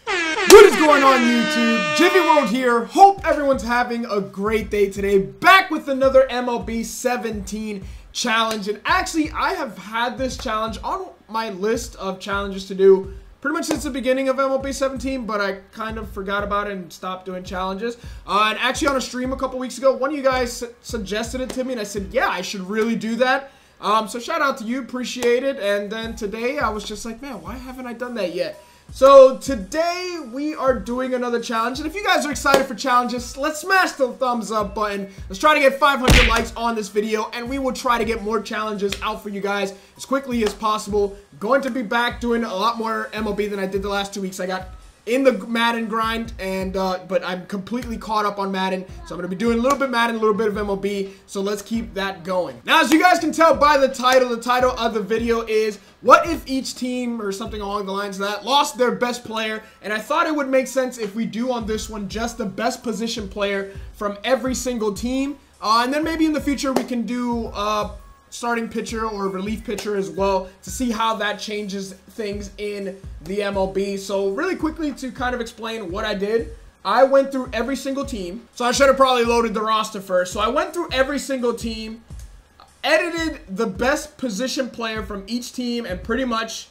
What is going on YouTube? Gyvi World here. Hope everyone's having a great day today. Back with another MLB 17 challenge. And actually, I have had this challenge on my list of challenges to do pretty much since the beginning of MLB 17, but I kind of forgot about it and stopped doing challenges. And actually on a stream a couple weeks ago, one of you guys suggested it to me and I said, yeah, I should really do that. So shout out to you, appreciate it. And then today I was just like, man, why haven't I done that yet? So today we are doing another challenge, and if you guys are excited for challenges, let's smash the thumbs up button. Let's try to get 500 likes on this video, and we will try to get more challenges out for you guys as quickly as possible. Going to be back doing a lot more MLB than I did the last 2 weeks. I got in the Madden grind, and but I'm completely caught up on Madden, so I'm going to be doing a little bit Madden, a little bit of MLB, so let's keep that going. Now, as you guys can tell by the title of the video is, what if each team, or something along the lines of that, lost their best player? And I thought it would make sense if we do on this one just the best position player from every single team, and then maybe in the future we can do starting pitcher or relief pitcher as well to see how that changes things in the MLB. So really quickly to kind of explain what I did, I went through every single team. So I should have probably loaded the roster first. So I went through every single team, edited the best position player from each team and pretty much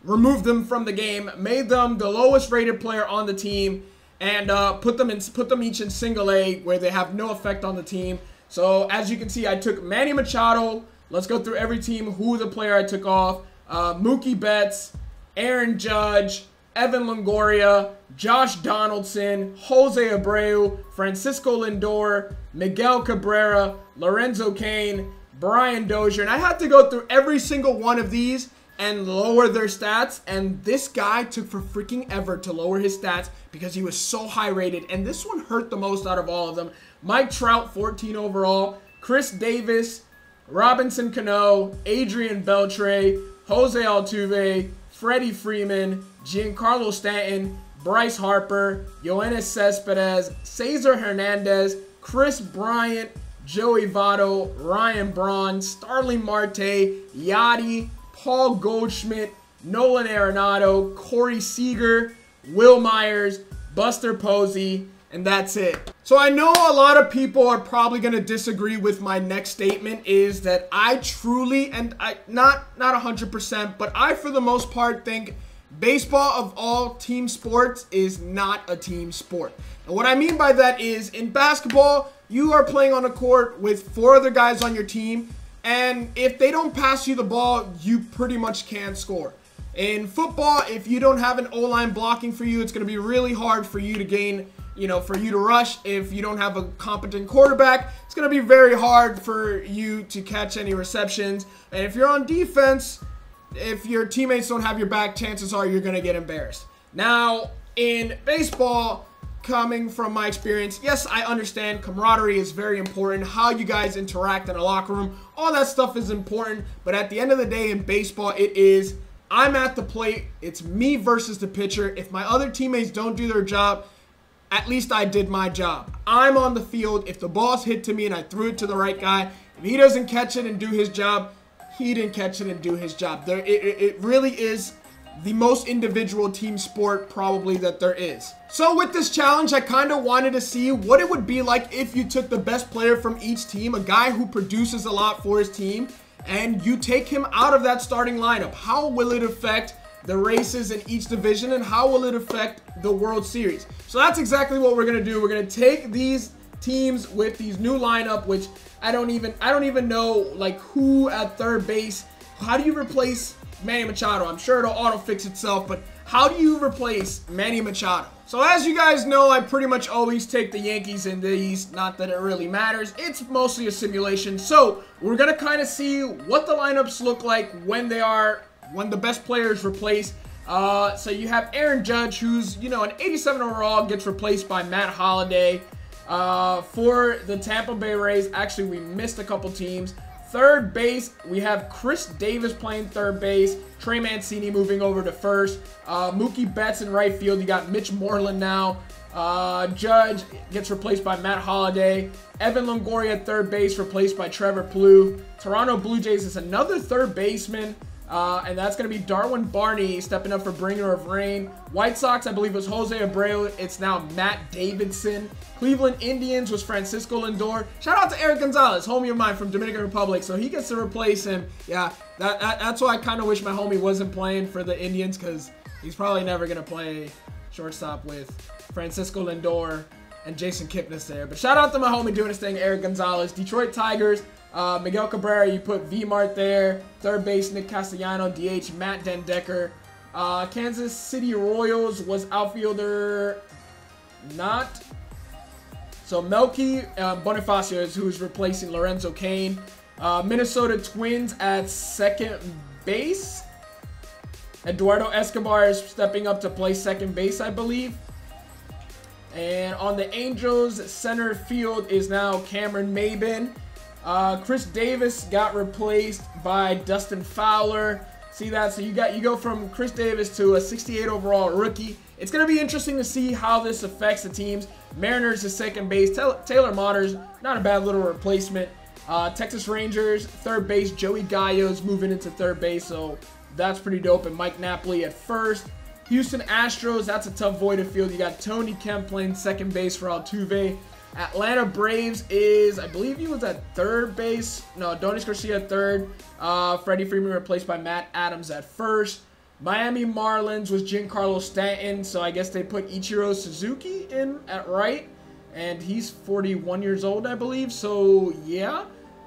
removed them from the game, made them the lowest rated player on the team, and put them each in single A where they have no effect on the team. So as you can see, I took Manny Machado. Let's go through every team, who the player I took off. Mookie Betts, Aaron Judge, Evan Longoria, Josh Donaldson, Jose Abreu, Francisco Lindor, Miguel Cabrera, Lorenzo Cain, Brian Dozier. And I had to go through every single one of these and lower their stats. And this guy took for freaking ever to lower his stats because he was so high rated. And this one hurt the most out of all of them. Mike Trout, 14 overall. Chris Davis, Robinson Cano, Adrian Beltre, Jose Altuve, Freddie Freeman, Giancarlo Stanton, Bryce Harper, Yoenis Cespedes, Cesar Hernandez, Chris Bryant, Joey Votto, Ryan Braun, Starling Marte, Yachty, Paul Goldschmidt, Nolan Arenado, Corey Seager, Will Myers, Buster Posey, and that's it. So I know a lot of people are probably going to disagree with my next statement is that I truly, and not 100%, but I for the most part think baseball of all team sports is not a team sport. And what I mean by that is in basketball, you are playing on a court with 4 other guys on your team, and if they don't pass you the ball, you pretty much can't score. In football, if you don't have an O-line blocking for you, it's going to be really hard for you to gain, for you to rush. If you don't have a competent quarterback, it's going to be very hard for you to catch any receptions. And if you're on defense, if your teammates don't have your back, chances are you're going to get embarrassed. Now, in baseball, coming from my experience, yes, I understand camaraderie is very important. How you guys interact in a locker room, all that stuff is important. But at the end of the day in baseball, it is, I'm at the plate. It's me versus the pitcher. If my other teammates don't do their job, at least I did my job. I'm on the field. If the ball's hit to me and I threw it to the right guy, if he doesn't catch it and do his job, he didn't catch it and do his job. It really is the most individual team sport probably that there is. So with this challenge, I kind of wanted to see what it would be like if you took the best player from each team, a guy who produces a lot for his team, and you take him out of that starting lineup. How will it affect the races in each division, and how will it affect the World Series? So that's exactly what we're gonna do. We're gonna take these teams with these new lineup, which I don't even know like who at third base. How do you replace Manny Machado? I'm sure it'll auto fix itself, but how do you replace Manny Machado? So as you guys know, I pretty much always take the Yankees in these. Not that it really matters. It's mostly a simulation. So we're gonna kind of see what the lineups look like when the best player is replaced. So you have Aaron Judge, who's, an 87 overall, gets replaced by Matt Holliday. For the Tampa Bay Rays, actually, we missed a couple teams. Third base, we have Chris Davis playing third base. Trey Mancini moving over to first. Mookie Betts in right field. You got Mitch Moreland now. Judge gets replaced by Matt Holliday. Evan Longoria at third base, replaced by Trevor Plouffe. Toronto Blue Jays is another third baseman. And that's going to be Darwin Barney stepping up for bringer of rain. White Sox, I believe, was Jose Abreu. It's now Matt Davidson. Cleveland Indians was Francisco Lindor. Shout out to Eric Gonzalez, homie of mine from Dominican Republic. So he gets to replace him. Yeah, that's why I kind of wish my homie wasn't playing for the Indians, because he's probably never going to play shortstop with Francisco Lindor and Jason Kipnis there. But shout out to my homie doing his thing, Eric Gonzalez. Detroit Tigers. Miguel Cabrera, you put V-Mart there. Third base, Nick Castellano. DH, Matt Dendecker. Kansas City Royals was outfielder not. So Melky Bonifacio is who's replacing Lorenzo Cain. Minnesota Twins at second base. Eduardo Escobar is stepping up to play second base, I believe. And on the Angels, center field is now Cameron Maybin. Chris Davis got replaced by Dustin Fowler. See that? So you go from Chris Davis to a 68 overall rookie. It's going to be interesting to see how this affects the teams. Mariners is second base. Taylor Motters, not a bad little replacement. Texas Rangers, third base. Joey Gallo's moving into third base, so that's pretty dope. And Mike Napoli at first. Houston Astros, that's a tough void to field. You got Tony Kemp playing second base for Altuve. Atlanta Braves is, I believe he was at third base. No, Adonis Garcia third. Freddie Freeman replaced by Matt Adams at first. Miami Marlins was Giancarlo Stanton, so I guess they put Ichiro Suzuki in at right. And he's 41 years old, I believe, so yeah.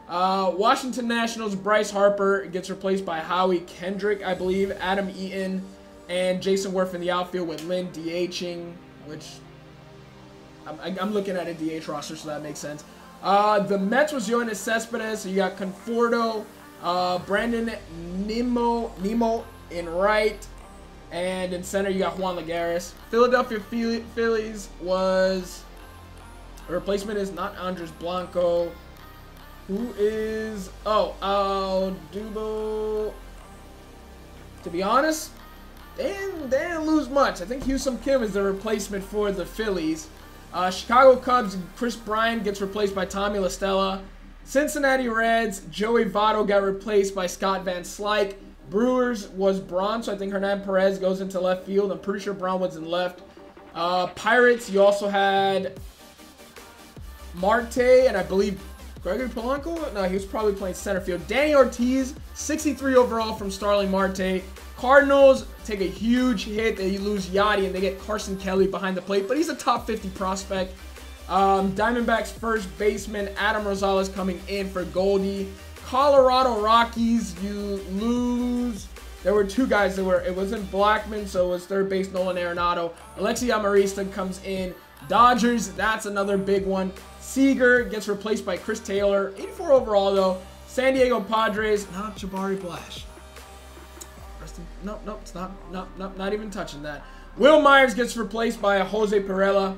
Washington Nationals, Bryce Harper gets replaced by Howie Kendrick, I believe. Adam Eaton and Jason Worth in the outfield with Lynn DHing, which I'm looking at a DH roster, so that makes sense. The Mets was Yoenis Cespedes, so you got Conforto, Brandon Nemo in right, and in center you got Juan Lagares. Philadelphia Phillies was, a replacement is not Andres Blanco. Who is, Dubo. To be honest, they didn't lose much. I think Hyun-Sung Kim is the replacement for the Phillies. Chicago Cubs, Chris Bryant gets replaced by Tommy La Stella. Cincinnati Reds, Joey Votto got replaced by Scott Van Slyke. Brewers was Braun, so I think Hernan Perez goes into left field. I'm pretty sure Braun was in left. Pirates, you also had Marte, and I believe Gregory Polanco? No, he was probably playing center field. Danny Ortiz, 63 overall from Starling Marte. Cardinals take a huge hit. They lose Yachty, and they get Carson Kelly behind the plate, but he's a top 50 prospect. Diamondbacks first baseman Adam Rosales coming in for Goldie. Colorado Rockies, you lose. There were two guys that were, it wasn't Blackman, so it was third base Nolan Arenado. Alexi Amarista comes in. Dodgers, that's another big one. Seager gets replaced by Chris Taylor. 84 overall, though. San Diego Padres, not Jabari Blash. Nope, it's not even touching that. Will Myers gets replaced by Jose Pirela.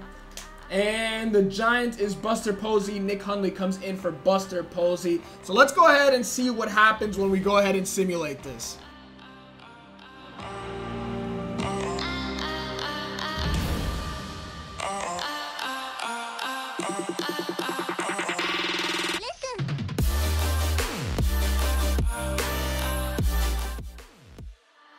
And the Giants is Buster Posey. Nick Hundley comes in for Buster Posey. So let's go ahead and see what happens when we go ahead and simulate this.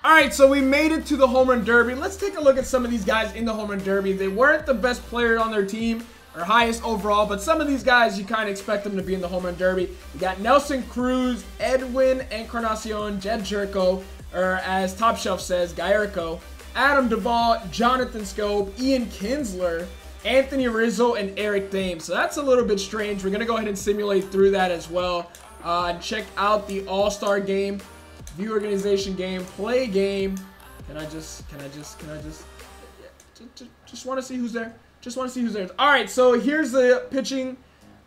Alright, so we made it to the Home Run Derby. Let's take a look at some of these guys in the Home Run Derby. They weren't the best player on their team or highest overall, but some of these guys, you kind of expect them to be in the Home Run Derby. You got Nelson Cruz, Edwin Encarnacion, Jed Jerko, or as Top Shelf says, Gaerco, Adam Duvall, Jonathan Scope, Ian Kinsler, Anthony Rizzo, and Eric Dame. So that's a little bit strange. We're going to go ahead and simulate through that as well. Check out the All-Star game. View organization game, play game. Can I just want to see who's there. Just want to see who's there. All right, so here's the pitching.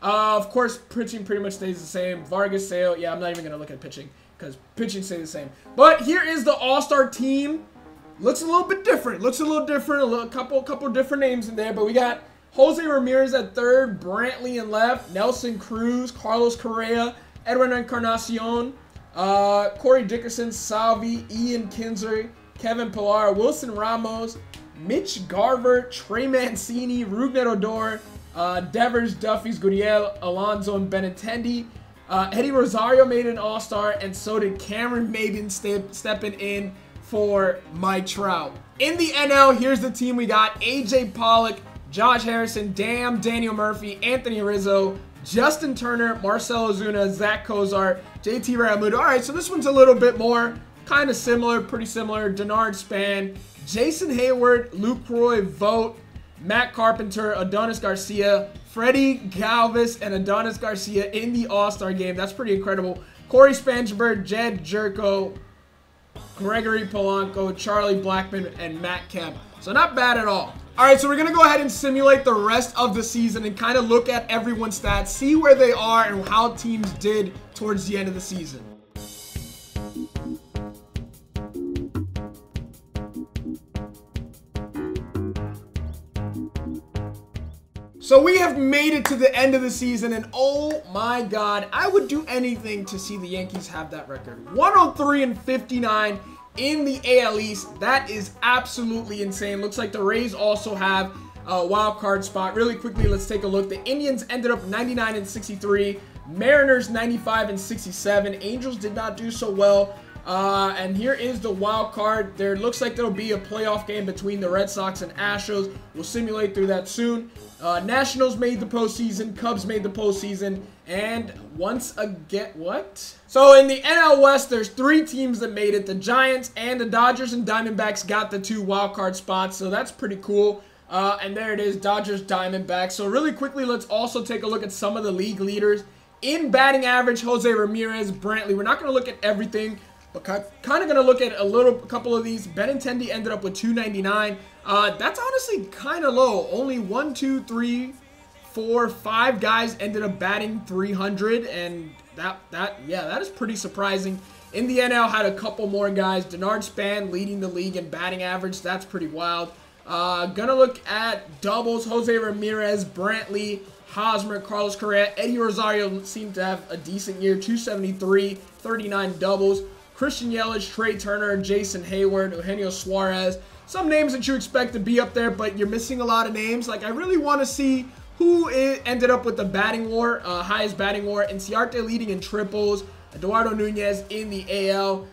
Of course, pitching pretty much stays the same. Vargas, Sale. Yeah, I'm not even gonna look at pitching because pitching stays the same. But here is the All-Star team. Looks a little bit different. A couple different names in there. But we got Jose Ramirez at third, Brantley in left, Nelson Cruz, Carlos Correa, Edwin Encarnacion. Corey Dickerson, Salvi, Ian Kinsler, Kevin Pillar, Wilson Ramos, Mitch Garver, Trey Mancini, Rougned Odor, Devers, Duffy's, Gurriel, Alonso, and Benintendi. Eddie Rosario made an all-star, and so did Cameron Maybin stepping in for Mike Trout. In the NL, here's the team we got: AJ Pollock, Josh Harrison, Daniel Murphy, Anthony Rizzo, Justin Turner, Marcell Ozuna, Zach Cozart, JT Realmuto. All right, so this one's a little bit more kind of similar, pretty similar. Denard Span, Jason Hayward, Lucroy Vogt, Matt Carpenter, Adonis Garcia, Freddie Galvis, and Adonis Garcia in the All-Star game. That's pretty incredible. Corey Spangenberg, Jed Jerko, Gregory Polanco, Charlie Blackmon, and Matt Kemp. So not bad at all. All right, so we're going to go ahead and simulate the rest of the season and kind of look at everyone's stats, see where they are and how teams did towards the end of the season. So we have made it to the end of the season, and oh my God, I would do anything to see the Yankees have that record. 103-59 in the AL East. That is absolutely insane. Looks like the Rays also have a wild card spot. Really quickly, let's take a look. The Indians ended up 99-63, Mariners 95-67. Angels did not do so well. And here is the wild card. There looks like there'll be a playoff game between the Red Sox and Astros. We'll simulate through that soon. Nationals made the postseason, Cubs made the postseason, and once again, what? So in the NL West, there's 3 teams that made it. The Giants and the Dodgers and Diamondbacks got the 2 wild card spots, so that's pretty cool. And there it is, Dodgers, Diamondbacks. So really quickly, let's also take a look at some of the league leaders. In batting average, Jose Ramirez, Brantley. We're not going to look at everything, but kind of going to look at a couple of these. Benintendi ended up with 299. That's honestly kind of low. Only 1, 2, 3, 4, 5 guys ended up batting 300, and that is pretty surprising. In the NL, had a couple more guys. Denard Span leading the league in batting average. That's pretty wild. Gonna look at doubles. Jose Ramirez, Brantley, Hosmer, Carlos Correa. Eddie Rosario seemed to have a decent year. 273, 39 doubles. Christian Yelich, Trey Turner, Jason Hayward, Eugenio Suarez. Some names that you expect to be up there, but you're missing a lot of names. Like, I really want to see who ended up with the batting war, highest batting war. Inciarte leading in triples. Eduardo Nunez in the AL.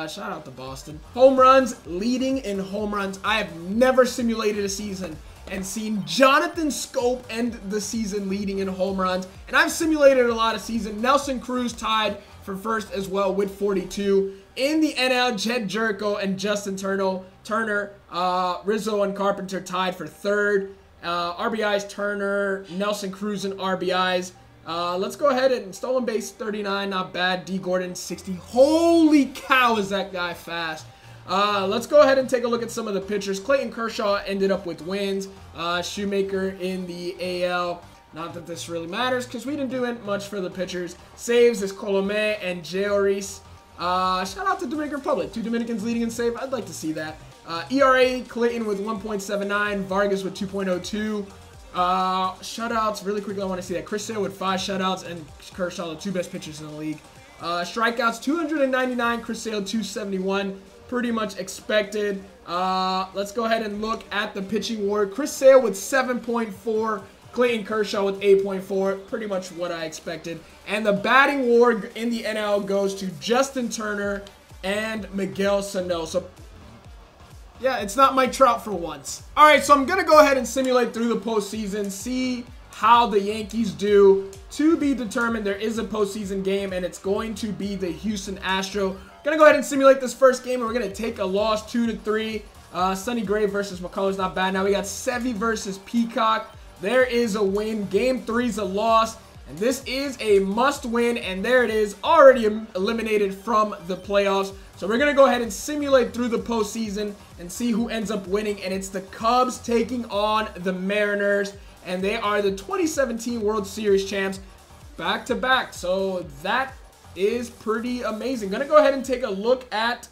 Shout out to Boston. Home runs, leading in home runs. I have never simulated a season and seen Jonathan Scope end the season leading in home runs. And I've simulated a lot of seasons. Nelson Cruz tied for first as well with 42. In the NL, Jed Jerko and Justin Turner, Rizzo and Carpenter tied for third. RBIs, Turner, Nelson Cruz and RBIs. Let's go ahead and stolen base 39, not bad. D. Gordon 60. Holy cow, is that guy fast. Let's go ahead and take a look at some of the pitchers. Clayton Kershaw ended up with wins. Shoemaker in the AL. Not that this really matters because we didn't do much for the pitchers. Saves is Colomé and Jeoris. Shout out to Dominican Republic. 2 Dominicans leading in save. I'd like to see that. ERA, Clayton with 1.79. Vargas with 2.02. Shutouts, really quickly, I want to see that. Chris Sale with 5 shutouts and Kershaw, the 2 best pitchers in the league. Strikeouts, 299. Chris Sale, 271. Pretty much expected. Let's go ahead and look at the pitching war. Chris Sale with 7.4. Clayton Kershaw with 8.4, pretty much what I expected. And the batting war in the NL goes to Justin Turner and Miguel Sano. So, yeah, it's not Mike Trout for once. All right, so I'm going to go ahead and simulate through the postseason, see how the Yankees do. To be determined, there is a postseason game, and it's going to be the Houston Astros. Going to go ahead and simulate this first game, and we're going to take a loss 2-3. Sonny Gray versus McCullers, not bad. Now we got Sevy versus Peacock. There is a win. Game 3 is a loss. And this is a must win. And there it is. Already eliminated from the playoffs. So we're going to go ahead and simulate through the postseason and see who ends up winning. And it's the Cubs taking on the Mariners. And they are the 2017 World Series champs back to back. So that is pretty amazing. Going to go ahead and take a look at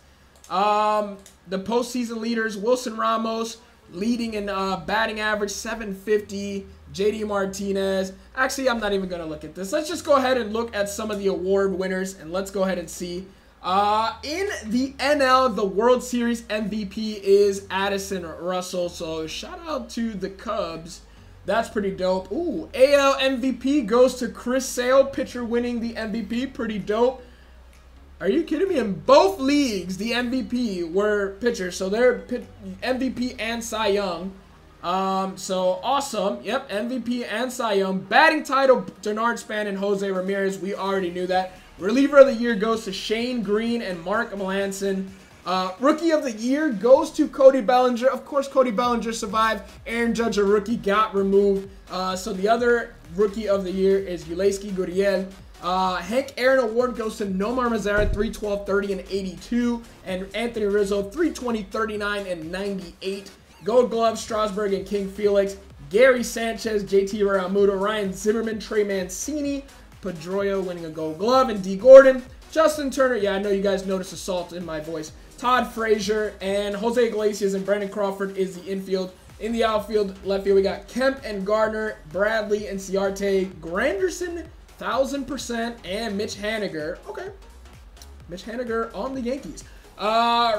the postseason leaders. Wilson Ramos leading in batting average, 750. JD Martinez. Actually, I'm not even going to look at this. Let's just go ahead and look at some of the award winners, and let's go ahead and see. In the NL, the World Series MVP is Addison Russell. So shout out to the Cubs That's pretty dope. Ooh, AL MVP goes to Chris Sale, pitcher winning the MVP. Pretty dope. Are you kidding me? In both leagues, the MVP were pitchers. So they're MVP and Cy Young. So awesome. Yep, MVP and Cy Young. Batting title, Denard Span and Jose Ramirez. We already knew that. Reliever of the year goes to Shane Green and Mark Melanson. Rookie of the year goes to Cody Bellinger. Of course, Cody Bellinger survived. Aaron Judge, a rookie, got removed. So the other rookie of the year is Yulieski Gurriel. Hank Aaron Award goes to Nomar Mazara, 312, 30, and 82. And Anthony Rizzo, 320, 39, and 98. Gold Glove, Strasburg and King Felix. Gary Sanchez, JT Realmuto, Ryan Zimmerman, Trey Mancini, Pedroia winning a Gold Glove, and D. Gordon. Justin Turner, yeah, I know you guys noticed the salt in my voice. Todd Frazier and Jose Iglesias and Brandon Crawford is the infield. In the outfield, left field, we got Kemp and Gardner, Bradley and Ciarte, Granderson, 1000%, and Mitch Haniger. Okay. Mitch Haniger on the Yankees. I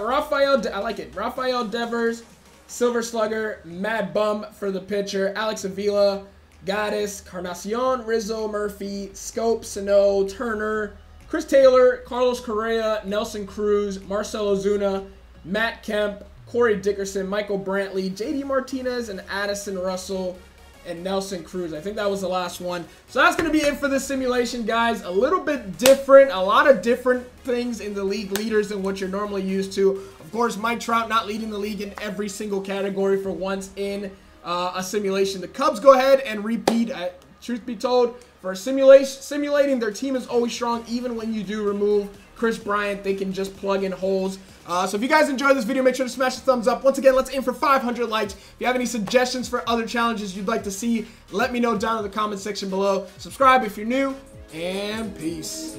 like it. Rafael Devers, Silver Slugger, Mad Bum for the pitcher, Alex Avila, Gaddis, Carnacion, Rizzo, Murphy, Scope, Sano, Turner, Chris Taylor, Carlos Correa, Nelson Cruz, Marcell Ozuna, Matt Kemp, Corey Dickerson, Michael Brantley, JD Martinez, and Addison Russell, and Nelson Cruz. I think that was the last one. So that's going to be it for this simulation, guys. A little bit different, a lot of different things in the league leaders than what you're normally used to. Of course, Mike Trout not leading the league in every single category for once in a simulation. The Cubs go ahead and repeat. Truth be told, for simulating, their team is always strong. Even when you do remove Chris Bryant, they can just plug in holes. So if you guys enjoyed this video, make sure to smash the thumbs up. Once again, let's aim for 500 likes. If you have any suggestions for other challenges you'd like to see, let me know down in the comment section below. Subscribe if you're new, and peace.